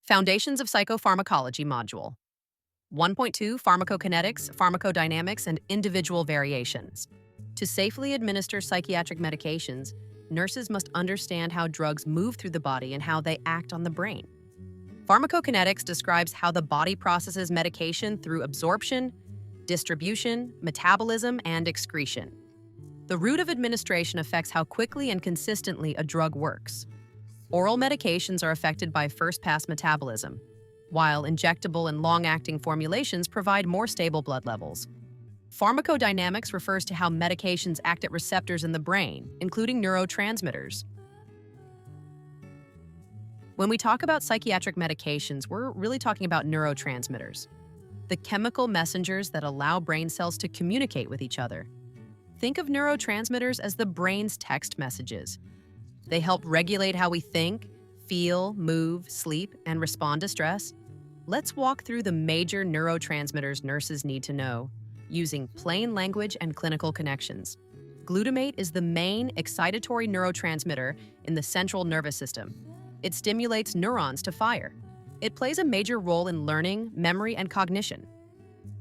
Foundations of Psychopharmacology module. 1.2 Pharmacokinetics, Pharmacodynamics, and Individual Variations. To safely administer psychiatric medications, nurses must understand how drugs move through the body and how they act on the brain. Pharmacokinetics describes how the body processes medication through absorption, distribution, metabolism, and excretion. The route of administration affects how quickly and consistently a drug works. Oral medications are affected by first-pass metabolism, while injectable and long-acting formulations provide more stable blood levels. Pharmacodynamics refers to how medications act at receptors in the brain, including neurotransmitters. When we talk about psychiatric medications, we're really talking about neurotransmitters, the chemical messengers that allow brain cells to communicate with each other. Think of neurotransmitters as the brain's text messages. They help regulate how we think, feel, move, sleep, and respond to stress. Let's walk through the major neurotransmitters nurses need to know, using plain language and clinical connections. Glutamate is the main excitatory neurotransmitter in the central nervous system. It stimulates neurons to fire. It plays a major role in learning, memory, and cognition.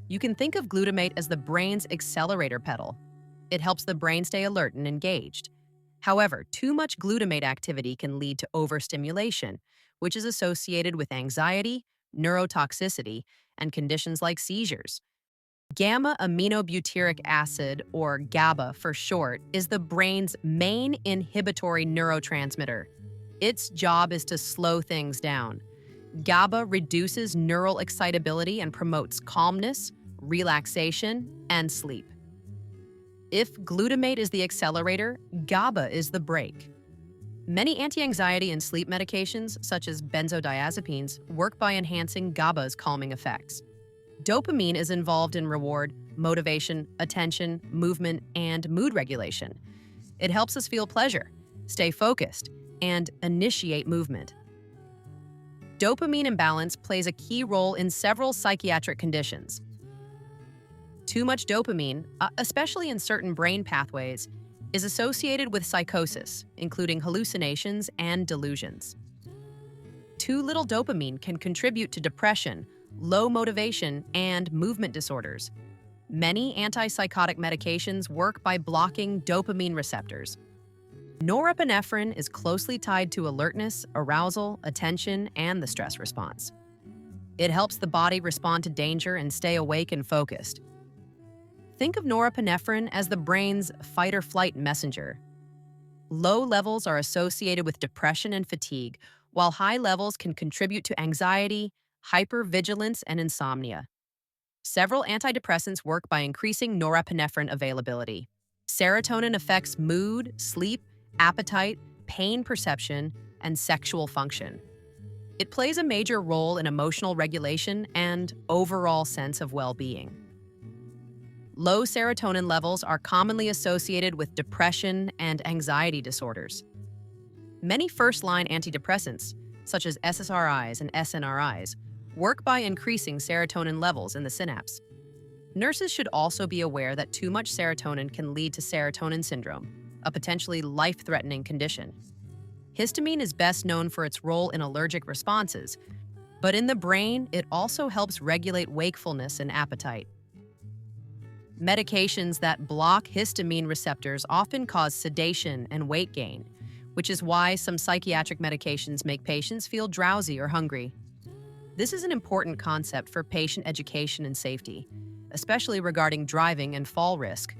You can think of glutamate as the brain's accelerator pedal. It helps the brain stay alert and engaged. However, too much glutamate activity can lead to overstimulation, which is associated with anxiety, neurotoxicity, and conditions like seizures. Gamma-aminobutyric acid, or GABA for short, is the brain's main inhibitory neurotransmitter. Its job is to slow things down. GABA reduces neural excitability and promotes calmness, relaxation, and sleep. If glutamate is the accelerator, GABA is the brake. Many anti-anxiety and sleep medications, such as benzodiazepines, work by enhancing GABA's calming effects. Dopamine is involved in reward, motivation, attention, movement, and mood regulation. It helps us feel pleasure, stay focused, and initiate movement. Dopamine imbalance plays a key role in several psychiatric conditions. Too much dopamine, especially in certain brain pathways, is associated with psychosis, including hallucinations and delusions. Too little dopamine can contribute to depression, low motivation, and movement disorders. Many antipsychotic medications work by blocking dopamine receptors. Norepinephrine is closely tied to alertness, arousal, attention, and the stress response. It helps the body respond to danger and stay awake and focused. Think of norepinephrine as the brain's fight-or-flight messenger. Low levels are associated with depression and fatigue, while high levels can contribute to anxiety, hypervigilance, and insomnia. Several antidepressants work by increasing norepinephrine availability. Serotonin affects mood, sleep, appetite, pain perception, and sexual function. It plays a major role in emotional regulation and overall sense of well-being. Low serotonin levels are commonly associated with depression and anxiety disorders. Many first-line antidepressants, such as SSRIs and SNRIs, work by increasing serotonin levels in the synapse. Nurses should also be aware that too much serotonin can lead to serotonin syndrome, a potentially life-threatening condition. Histamine is best known for its role in allergic responses, but in the brain, it also helps regulate wakefulness and appetite. Medications that block histamine receptors often cause sedation and weight gain, which is why some psychiatric medications make patients feel drowsy or hungry. This is an important concept for patient education and safety, especially regarding driving and fall risk.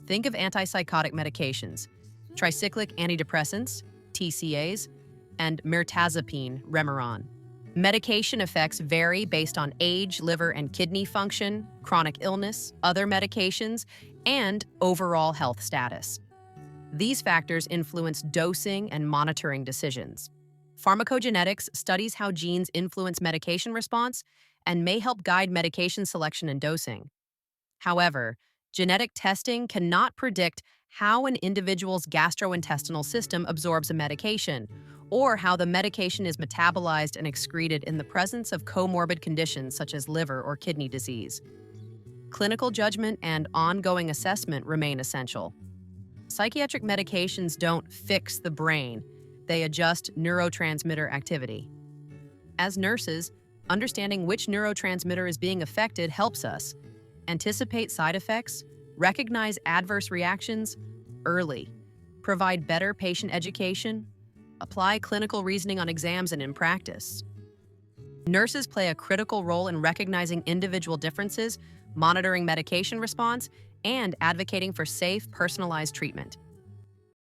Think of antipsychotic medications, tricyclic antidepressants, TCAs, and mirtazapine, Remeron. Medication effects vary based on age, liver and kidney function, chronic illness, other medications, and overall health status. These factors influence dosing and monitoring decisions. Pharmacogenetics studies how genes influence medication response and may help guide medication selection and dosing. However, genetic testing cannot predict how an individual's gastrointestinal system absorbs a medication, or how the medication is metabolized and excreted in the presence of comorbid conditions such as liver or kidney disease. Clinical judgment and ongoing assessment remain essential. Psychiatric medications don't fix the brain, they adjust neurotransmitter activity. As nurses, understanding which neurotransmitter is being affected helps us anticipate side effects, recognize adverse reactions early, provide better patient education, apply clinical reasoning on exams and in practice. Nurses play a critical role in recognizing individual differences, monitoring medication response, and advocating for safe, personalized treatment.